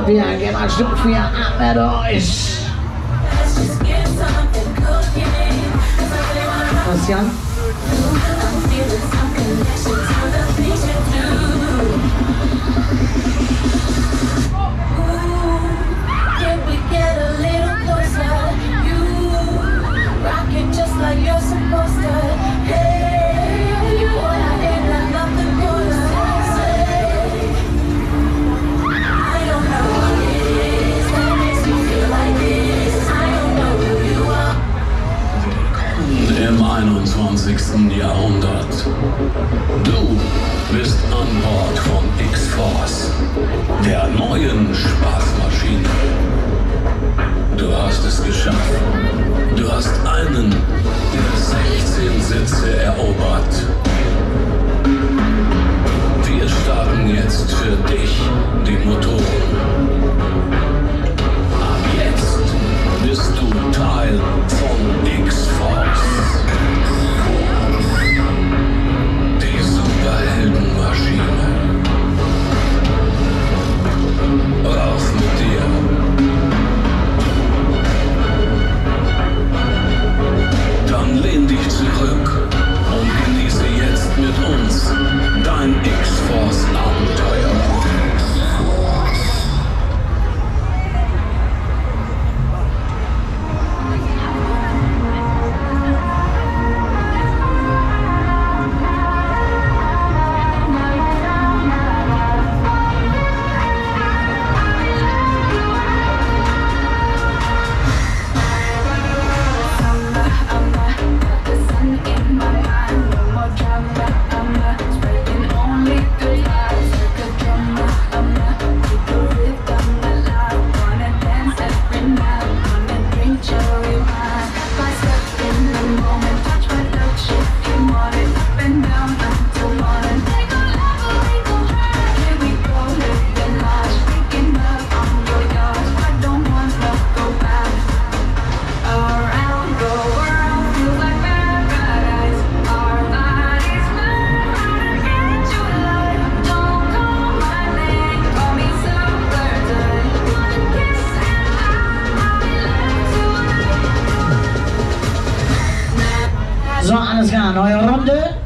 ab hier, geh mal Stück 4 ab mit euch. Christian? Im 21. Jahrhundert. Du bist an Bord von X-Force, der neuen Spaßmaschine. Du hast es geschafft. Du hast einen der 16 Sitze erobert. Wir starten jetzt für dich die Motoren. Ab jetzt bist du Teil von X-Force. Die Superheldenmaschine. Raus mit dir. Dann lehn dich zurück und genieße jetzt mit uns dein X-Force-Abenteuer. So, alles klar, neue Runde.